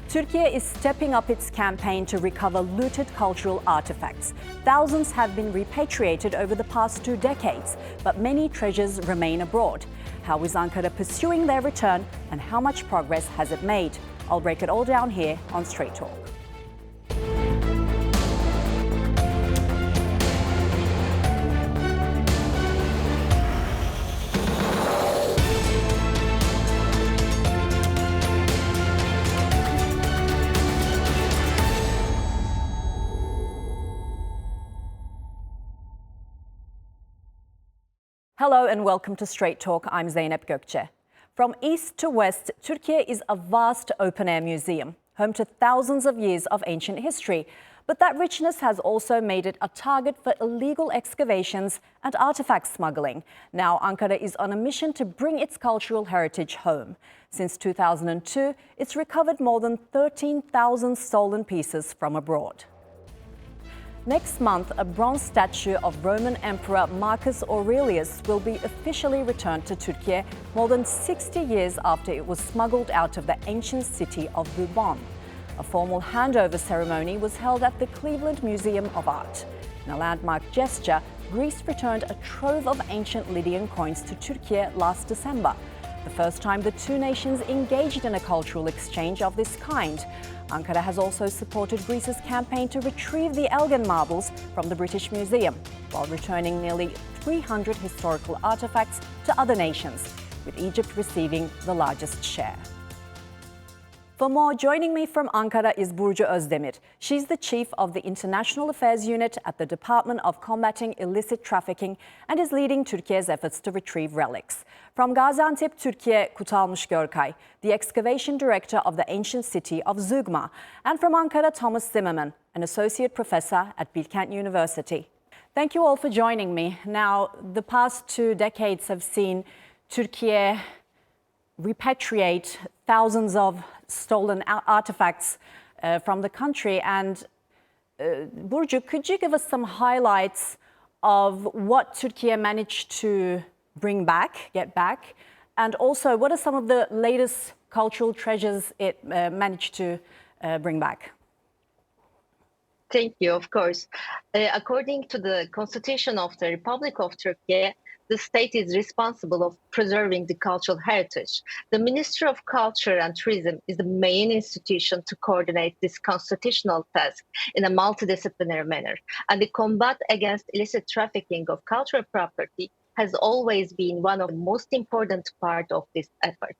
Türkiye is stepping up its campaign to recover looted cultural artifacts. Thousands have been repatriated over the past 2 decades, but many treasures remain abroad. How is Ankara pursuing their return, and how much progress has it made? I'll break it all down here on Straight Talk. Hello and welcome to Straight Talk. I'm Zeynep Gökçe. From east to west, Türkiye is a vast open-air museum, home to thousands of years of ancient history. But that richness has also made it a target for illegal excavations and artefact smuggling. Now Ankara is on a mission to bring its cultural heritage home. Since 2002, it's recovered more than 13,000 stolen pieces from abroad. Next month, a bronze statue of Roman Emperor Marcus Aurelius will be officially returned to Türkiye more than 60 years after it was smuggled out of the ancient city of Boubon. A formal handover ceremony was held at the Cleveland Museum of Art. In a landmark gesture, Greece returned a trove of ancient Lydian coins to Türkiye last December, the first time the two nations engaged in a cultural exchange of this kind. Ankara has also supported Greece's campaign to retrieve the Elgin Marbles from the British Museum, while returning nearly 300 historical artefacts to other nations, with Egypt receiving the largest share. For more, joining me from Ankara is Burcu Özdemir. She's the chief of the International Affairs Unit at the Department of Combating Illicit Trafficking and is leading Türkiye's efforts to retrieve relics. From Gaziantep, Türkiye, Kutalmış Görkay, the excavation director of the ancient city of Zeugma. And from Ankara, Thomas Zimmerman, an associate professor at Bilkent University. Thank you all for joining me. Now, the past 2 decades have seen Türkiye repatriate thousands of stolen artifacts from the country. And Burcu, could you give us some highlights of what Türkiye managed to get back? And also, what are some of the latest cultural treasures it managed to bring back? Thank you, of course. According to the Constitution of the Republic of Turkey, the state is responsible of preserving the cultural heritage. The Ministry of Culture and Tourism is the main institution to coordinate this constitutional task in a multidisciplinary manner. And the combat against illicit trafficking of cultural property has always been one of the most important parts of this effort.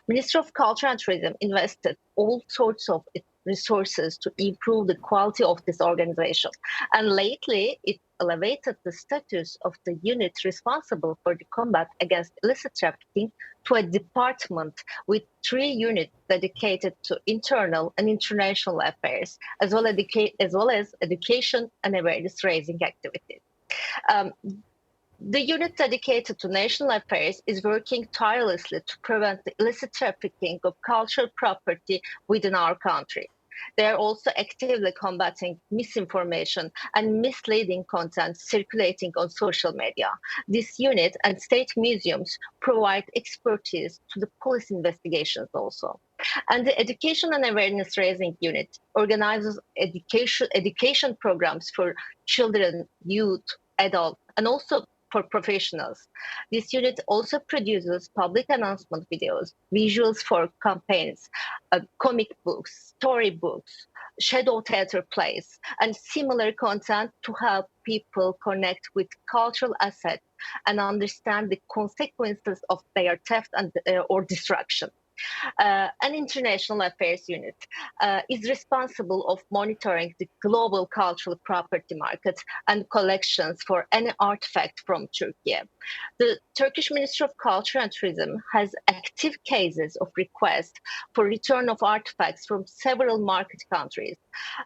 Ministry of Culture and Tourism invested all sorts of resources to improve the quality of this organization. And lately, it elevated the status of the unit responsible for the combat against illicit trafficking to a department with 3 units dedicated to internal and international affairs, as well as education and awareness raising activities. The unit dedicated to national affairs is working tirelessly to prevent the illicit trafficking of cultural property within our country. They are also actively combating misinformation and misleading content circulating on social media. This unit and state museums provide expertise to the police investigations also. And the Education and Awareness Raising Unit organizes education programs for children, youth, adults, and also for professionals. This unit also produces public announcement videos, visuals for campaigns, comic books, storybooks, shadow theater plays, and similar content to help people connect with cultural assets and understand the consequences of their theft and or destruction. An international affairs unit is responsible of monitoring the global cultural property market and collections for any artifact from Turkey. The Turkish Ministry of Culture and Tourism has active cases of request for return of artifacts from several market countries.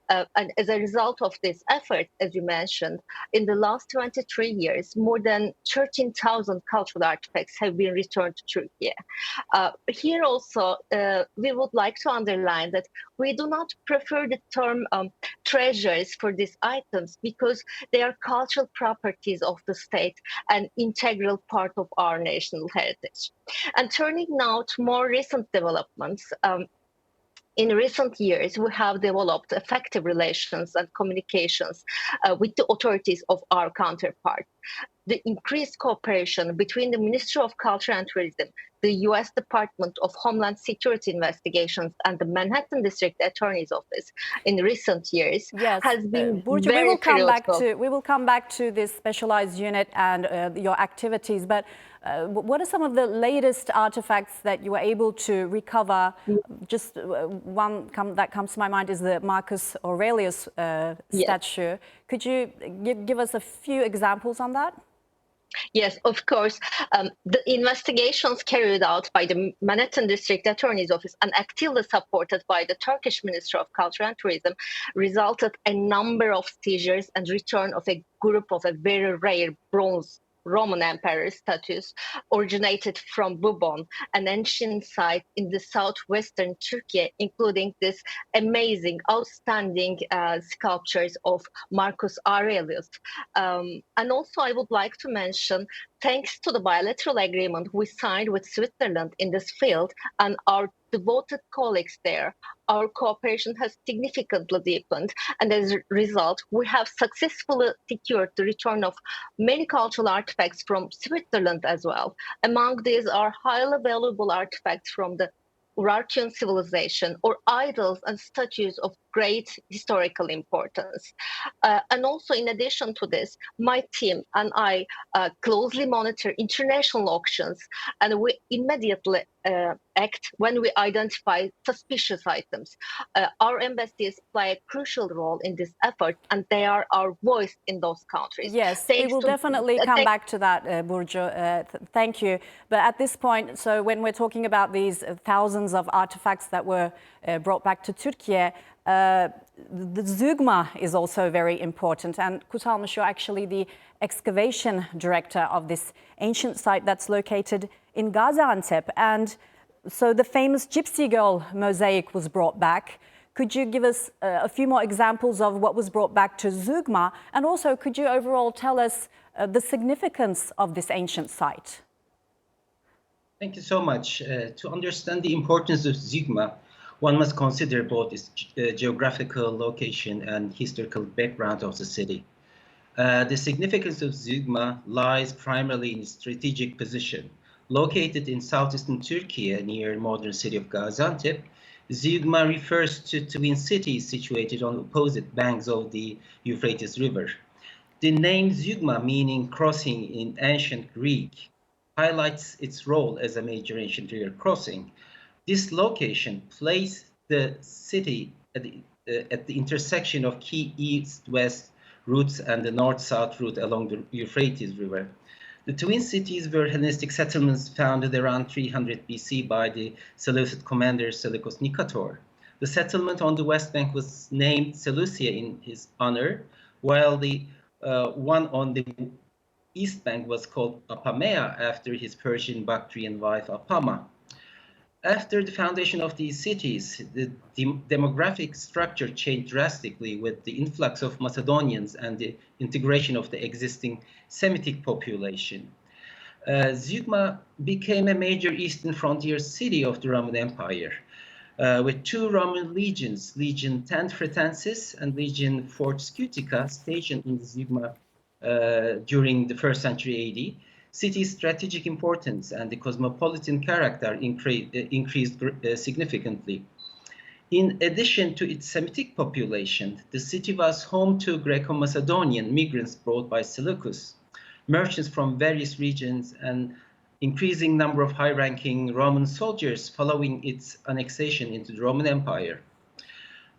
And as a result of this effort, as you mentioned, in the last 23 years, more than 13,000 cultural artifacts have been returned to Turkey. Here also, we would like to underline that we do not prefer the term treasures for these items because they are cultural properties of the state and integral part of our national heritage. And turning now to more recent developments, In recent years, we have developed effective relations and communications with the authorities of our counterpart. The increased cooperation between the Ministry of Culture and Tourism, the US Department of Homeland Security Investigations, and the Manhattan District Attorney's Office in recent years Yes, has been Burcu, very fruitful. we will come back to this specialized unit and your activities. But what are some of the latest artifacts that you were able to recover? Just one that comes to my mind is the Marcus Aurelius statue. Could you give us a few examples on that? Yes, of course. The investigations carried out by the Manhattan District Attorney's Office and actively supported by the Turkish Ministry of Culture and Tourism resulted a number of seizures and return of a group of a very rare bronze Roman Emperor statues originated from Boubon, an ancient site in the southwestern Türkiye, including this amazing, outstanding sculptures of Marcus Aurelius. And also, I would like to mention, thanks to the bilateral agreement we signed with Switzerland in this field and our devoted colleagues there, our cooperation has significantly deepened. And as a result, we have successfully secured the return of many cultural artifacts from Switzerland as well. Among these are highly valuable artifacts from the Urartian civilization or idols and statues of great historical importance. And also, in addition to this, my team and I closely monitor international auctions, and we immediately act when we identify suspicious items. Our embassies play a crucial role in this effort, and they are our voice in those countries. Yes, we will definitely come back to that, Burcu. Thank you. But at this point, so when we're talking about these thousands of artifacts that were brought back to Türkiye, the Zeugma is also very important. And Kutalmış, you're actually the excavation director of this ancient site that's located in Gaziantep. And so the famous Gypsy Girl mosaic was brought back. Could you give us a few more examples of what was brought back to Zeugma? And also, could you overall tell us the significance of this ancient site? Thank you so much. To understand the importance of Zeugma, one must consider both its geographical location and historical background of the city. The significance of Zeugma lies primarily in its strategic position. Located in southeastern Turkey near modern city of Gaziantep, Zeugma refers to twin cities situated on opposite banks of the Euphrates River. The name Zeugma, meaning crossing in ancient Greek, highlights its role as a major ancient river crossing. This location placed the city at the intersection of key east-west routes and the north-south route along the Euphrates River. The twin cities were Hellenistic settlements founded around 300 BC by the Seleucid commander Seleucus Nicator. The settlement on the west bank was named Seleucia in his honor, while the one on the east bank was called Apamea after his Persian Bactrian wife Apama. After the foundation of these cities, the demographic structure changed drastically with the influx of Macedonians and the integration of the existing Semitic population. Zeugma became a major eastern frontier city of the Roman Empire, with two Roman legions, Legion X Fretensis and Legion IV Scutica, stationed in the Zeugma during the 1st century AD. City's strategic importance and the cosmopolitan character increased significantly. In addition to its Semitic population, the city was home to Greco-Macedonian migrants brought by Seleucus, merchants from various regions, and increasing number of high-ranking Roman soldiers following its annexation into the Roman Empire.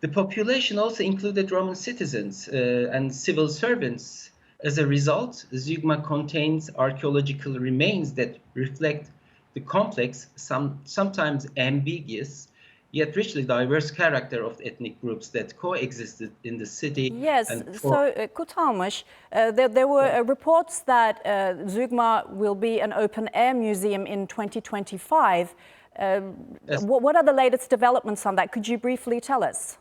The population also included Roman citizens and civil servants. As a result, Zeugma contains archaeological remains that reflect the complex, sometimes ambiguous, yet richly diverse character of ethnic groups that coexisted in the city. Yes, so Kutalmış, there were reports that Zeugma will be an open-air museum in 2025. Yes. What are the latest developments on that? Could you briefly tell us?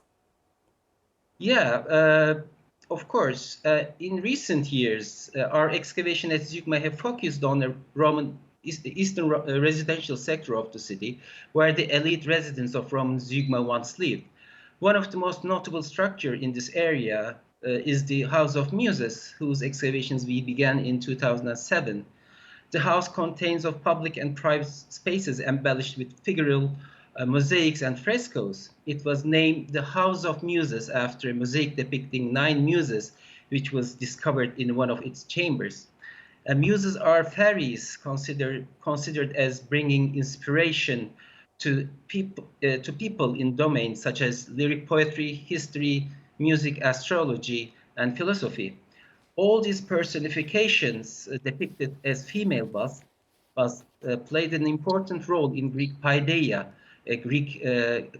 Yeah, of course. In recent years, our excavation at Zeugma have focused on the Roman eastern residential sector of the city, where the elite residents of Roman Zeugma once lived. One of the most notable structures in this area is the House of Muses, whose excavations we began in 2007. The house contains of public and private spaces embellished with figural mosaics and frescoes. It was named the House of Muses after a mosaic depicting 9 muses, which was discovered in one of its chambers. Muses are fairies considered as bringing inspiration to people in domains such as lyric poetry, history, music, astrology, and philosophy. All these personifications depicted as female busts played an important role in Greek paideia,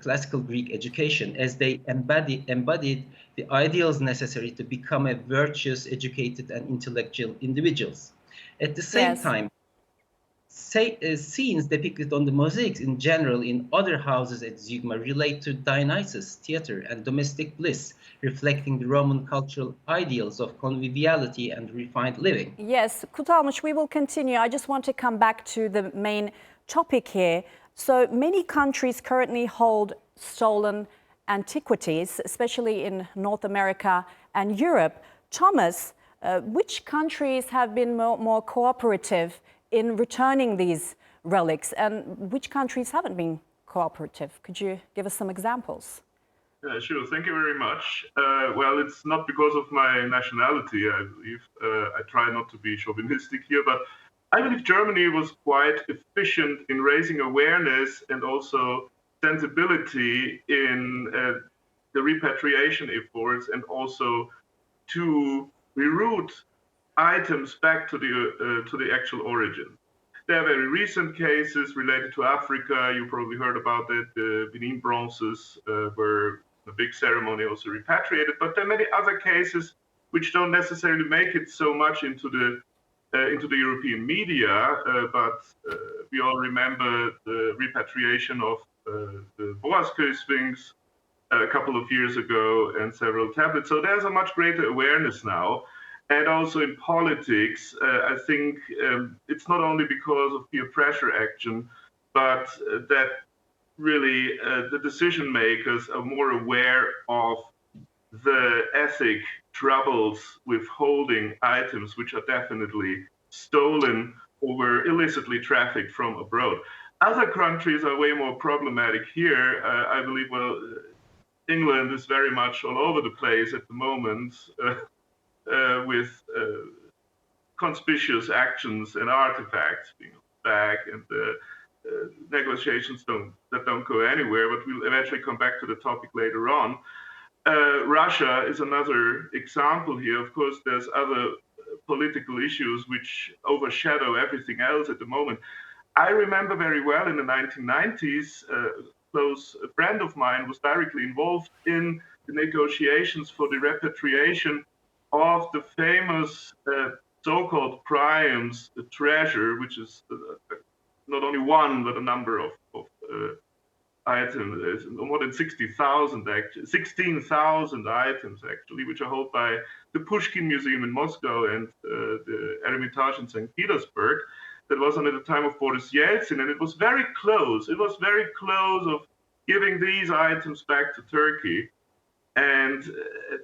classical Greek education, as they embodied the ideals necessary to become a virtuous, educated, and intellectual individuals. At the same Yes. time, scenes depicted on the mosaics in general in other houses at Zeugma relate to Dionysus, theater, and domestic bliss, reflecting the Roman cultural ideals of conviviality and refined living. Yes, Kutalmış, we will continue. I just want to come back to the main topic here. So many countries currently hold stolen antiquities, especially in North America and Europe. Thomas, which countries have been more cooperative in returning these relics, and which countries haven't been cooperative? Could you give us some examples? Sure, thank you very much. Well, it's not because of my nationality. I believe I try not to be chauvinistic here, but I believe Germany was quite efficient in raising awareness and also sensibility in the repatriation efforts, and also to reroute items back to the actual origin. There are very recent cases related to Africa. You probably heard about it. The Benin bronzes were a big ceremony also repatriated. But there are many other cases which don't necessarily make it so much into the European media. But we all remember the repatriation of the Boazköy Sphinx a couple of years ago and several tablets. So there's a much greater awareness now. And also in politics, I think it's not only because of peer pressure action, but that really the decision makers are more aware of the ethic troubles with holding items which are definitely stolen or were illicitly trafficked from abroad. Other countries are way more problematic here. I believe, well, England is very much all over the place at the moment. With conspicuous actions and artifacts being back, and negotiations that don't go anywhere, but we'll eventually come back to the topic later on. Russia is another example here. Of course, there's other political issues which overshadow everything else at the moment. I remember very well in the 1990s, a close friend of mine was directly involved in the negotiations for the repatriation of the famous so-called priams, the treasure, which is not only one, but a number of items, more than 16,000 items actually, which are held by the Pushkin Museum in Moscow and the Hermitage in St. Petersburg. That was under the time of Boris Yeltsin, and it was very close. It was very close of giving these items back to Turkey. And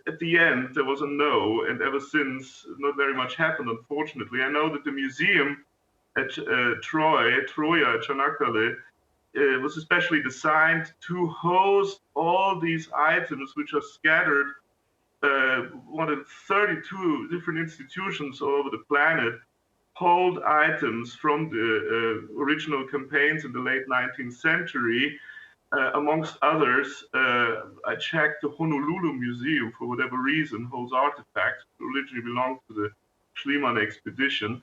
at the end, there was a no, and ever since, not very much happened, unfortunately. I know that the museum at Troja, Çanakkale, was especially designed to host all these items, which are scattered more than 32 different institutions all over the planet, hold items from the original campaigns in the late 19th century. Amongst others, I checked the Honolulu Museum, for whatever reason, holds artifacts that originally belonged to the Schliemann expedition.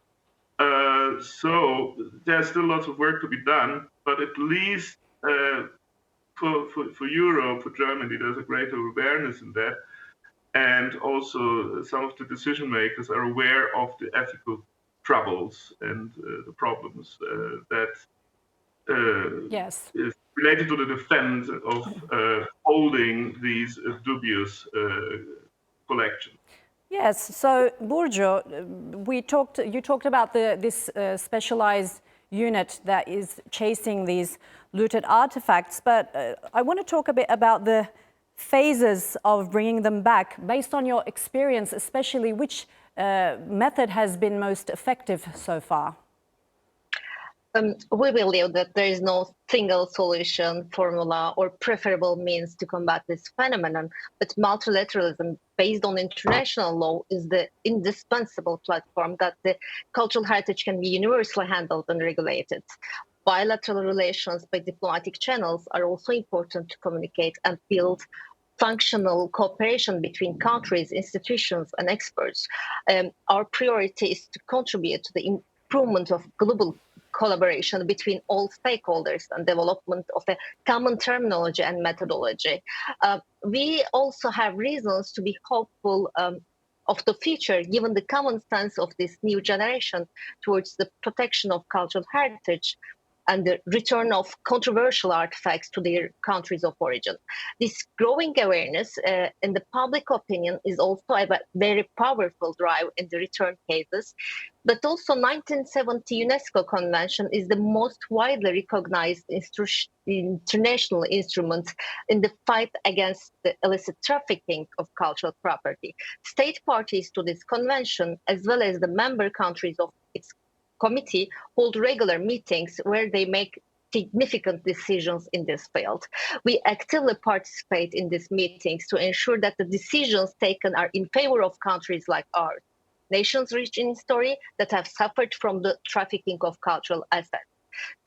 So there's still lots of work to be done, but at least for Europe, for Germany, there's a greater awareness in that. And also some of the decision makers are aware of the ethical troubles and the problems that Yes. is related to the defense of holding these dubious collections. Yes. So, Burcu, you talked about this specialized unit that is chasing these looted artifacts. But I want to talk a bit about the phases of bringing them back. Based on your experience, especially, which method has been most effective so far? We believe that there is no single solution, formula, or preferable means to combat this phenomenon, but multilateralism based on international law is the indispensable platform that the cultural heritage can be universally handled and regulated. Bilateral relations by diplomatic channels are also important to communicate and build functional cooperation between countries, institutions, and experts. Our priority is to contribute to the improvement of global collaboration between all stakeholders and development of a common terminology and methodology. We also have reasons to be hopeful of the future, given the common sense of this new generation towards the protection of cultural heritage and the return of controversial artifacts to their countries of origin. This growing awareness in the public opinion is also a very powerful drive in the return cases. But also 1970 UNESCO Convention is the most widely recognized international instrument in the fight against the illicit trafficking of cultural property. State parties to this convention, as well as the member countries of its committee, hold regular meetings where they make significant decisions in this field. We actively participate in these meetings to ensure that the decisions taken are in favor of countries like ours, nations rich in history that have suffered from the trafficking of cultural assets.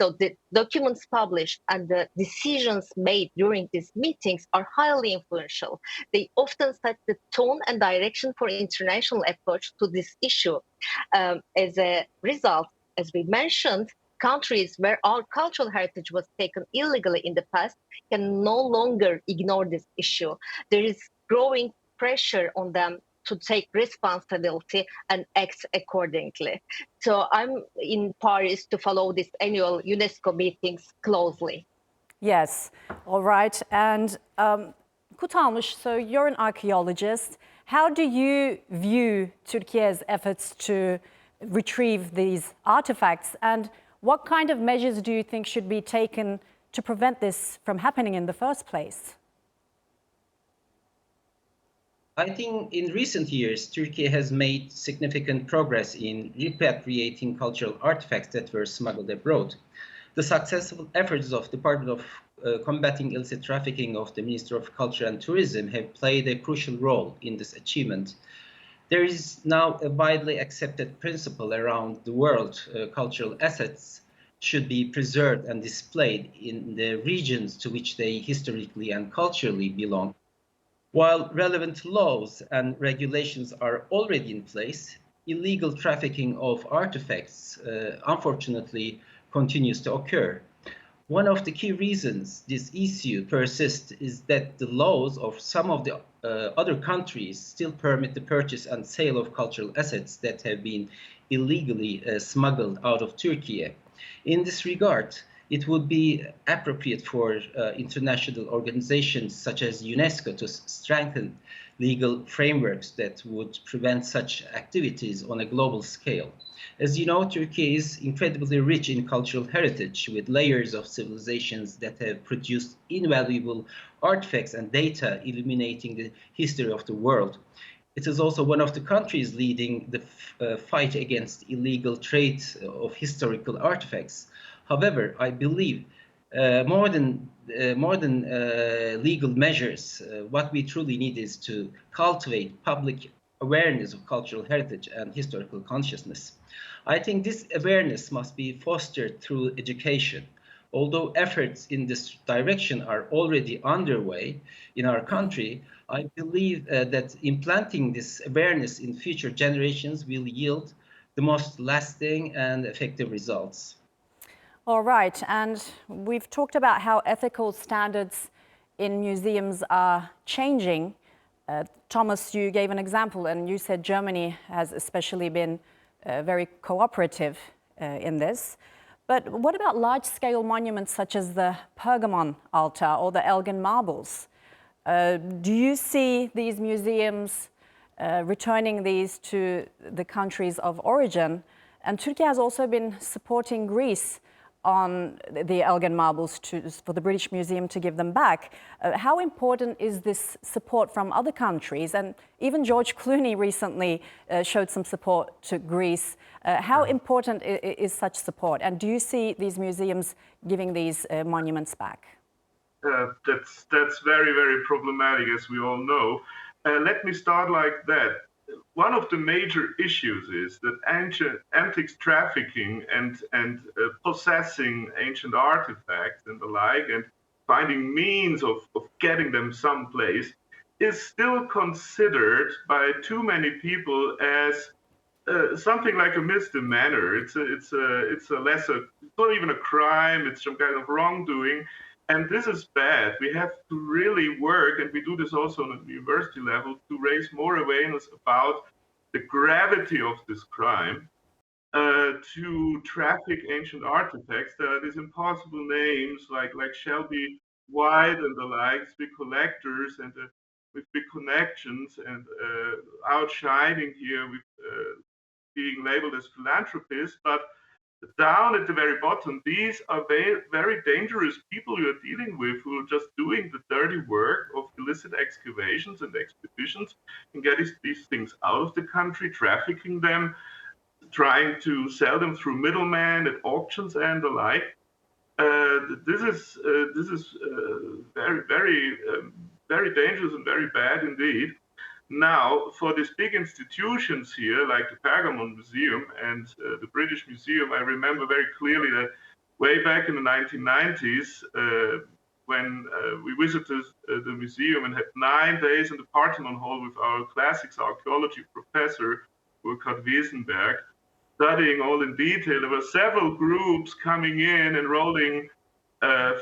So the documents published and the decisions made during these meetings are highly influential. They often set the tone and direction for international approach to this issue. As a result, as we mentioned, countries where our cultural heritage was taken illegally in the past can no longer ignore this issue. There is growing pressure on them to take responsibility and act accordingly. So I'm in Paris to follow this annual UNESCO meetings closely. Yes, all right. And Kutalmış, so you're an archaeologist. How do you view Türkiye's efforts to retrieve these artifacts, and what kind of measures do you think should be taken to prevent this from happening in the first place? I think in recent years, Turkey has made significant progress in repatriating cultural artifacts that were smuggled abroad. The successful efforts of the Department of Combating Illicit Trafficking of the Ministry of Culture and Tourism have played a crucial role in this achievement. There is now a widely accepted principle around the world: cultural assets should be preserved and displayed in the regions to which they historically and culturally belong. While relevant laws and regulations are already in place, illegal trafficking of artifacts, unfortunately, continues to occur. One of the key reasons this issue persists is that the laws of some of the other countries still permit the purchase and sale of cultural assets that have been illegally smuggled out of Turkey. In this regard, it would be appropriate for international organizations such as UNESCO to strengthen legal frameworks that would prevent such activities on a global scale. As you know, Turkey is incredibly rich in cultural heritage, with layers of civilizations that have produced invaluable artifacts and data illuminating the history of the world. It is also one of the countries leading the fight against illegal trade of historical artifacts. However, I believe more than legal measures, what we truly need is to cultivate public awareness of cultural heritage and historical consciousness. I think this awareness must be fostered through education. Although efforts in this direction are already underway in our country, I believe that implanting this awareness in future generations will yield the most lasting and effective results. All right, and we've talked about how ethical standards in museums are changing. Thomas, you gave an example, and you said Germany has especially been very cooperative in this. But what about large-scale monuments such as the Pergamon altar or the Elgin Marbles? Do you see these museums returning these to the countries of origin? And Turkey has also been supporting Greece on the Elgin Marbles for the British Museum to give them back. How important is this support from other countries? And even George Clooney recently showed some support to Greece. How important is such support? And do you see these museums giving these monuments back? That's very, very problematic, as we all know. Let me start like that. One of the major issues is that antiques trafficking and possessing ancient artifacts and the like, and finding means of getting them someplace, is still considered by too many people as something like a misdemeanor. It's a lesser, it's not even a crime. It's some kind of wrongdoing. And this is bad. We have to really work, and we do this also on a university level, to raise more awareness about the gravity of this crime, to traffic ancient artifacts. There are these impossible names like Shelby White and the likes, big collectors and with big connections, and outshining here with being labeled as philanthropists, but down at the very bottom, these are very dangerous people you are dealing with, who are just doing the dirty work of illicit excavations and expeditions and getting these things out of the country, trafficking them, trying to sell them through middlemen at auctions and the like. This is very dangerous and very bad indeed. Now, for these big institutions here, like the Pergamon Museum and the British Museum, I remember very clearly that way back in the 1990s, when we visited the museum and had 9 days in the Parthenon Hall with our classics archaeology professor, Burkhard Wiesenberg, studying all in detail. There were several groups coming in and rolling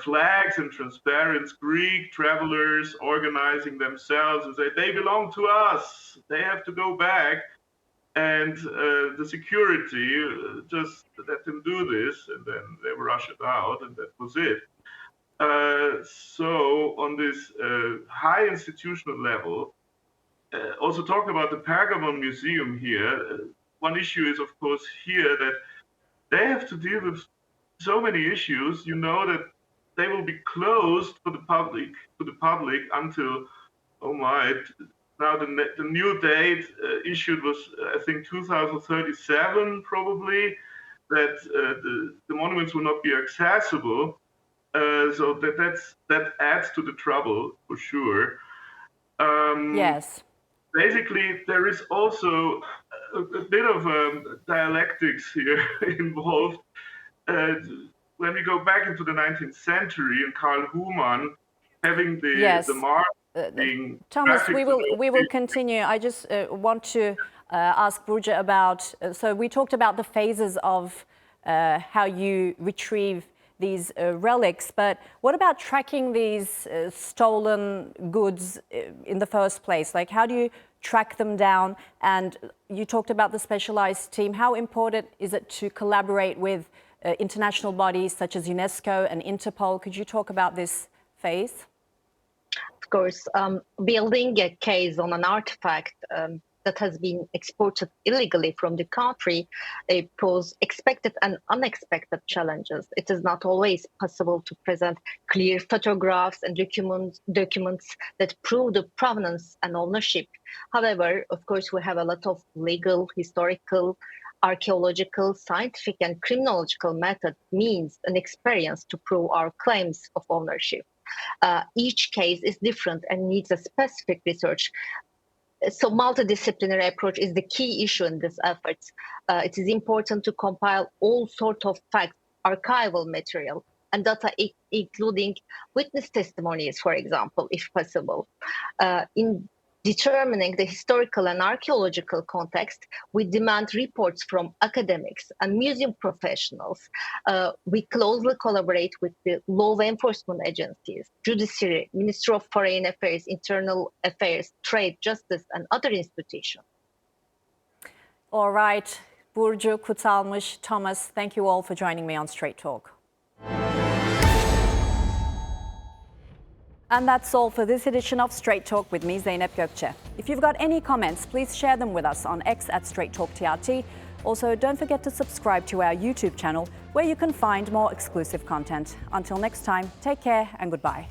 flags and transparents, Greek travelers organizing themselves and say, they belong to us, they have to go back. And the security just let them do this, and then they were ushered out, and that was it. So on this high institutional level, also talking about the Pergamon Museum here, one issue is, of course, here that they have to deal with so many issues. You know that they will be closed for the public until, oh my, now the new date issued was, I think, 2037 probably, that the monuments will not be accessible. So that adds to the trouble for sure. Yes. Basically, there is also a bit of dialectics here involved. When we go back into the 19th century and Karl Humann having the mark being Thomas, we will continue. I just want to ask Burcu about, so we talked about the phases of how you retrieve these relics, but what about tracking these stolen goods in the first place? Like, how do you track them down? And you talked about the specialized team. How important is it to collaborate with international bodies such as UNESCO and Interpol? Could you talk about this phase? Of course, building a case on an artifact that has been exported illegally from the country pose expected and unexpected challenges. It is not always possible to present clear photographs and documents that prove the provenance and ownership. However, of course, we have a lot of legal, historical, archaeological, scientific, and criminological method, means, and experience to prove our claims of ownership. Each case is different and needs a specific research. So multidisciplinary approach is the key issue in this effort. It is important to compile all sorts of facts, archival material, and data, including witness testimonies, for example, if possible. In determining the historical and archaeological context, we demand reports from academics and museum professionals. We closely collaborate with the law enforcement agencies, judiciary, Ministry of Foreign Affairs, Internal Affairs, Trade, Justice, and other institutions. All right, Burcu, Kutsalmış, Thomas, thank you all for joining me on Straight Talk. And that's all for this edition of Straight Talk with me, Zeynep Gökçe. If you've got any comments, please share them with us on X @StraightTalkTRT. Also, don't forget to subscribe to our YouTube channel, where you can find more exclusive content. Until next time, take care and goodbye.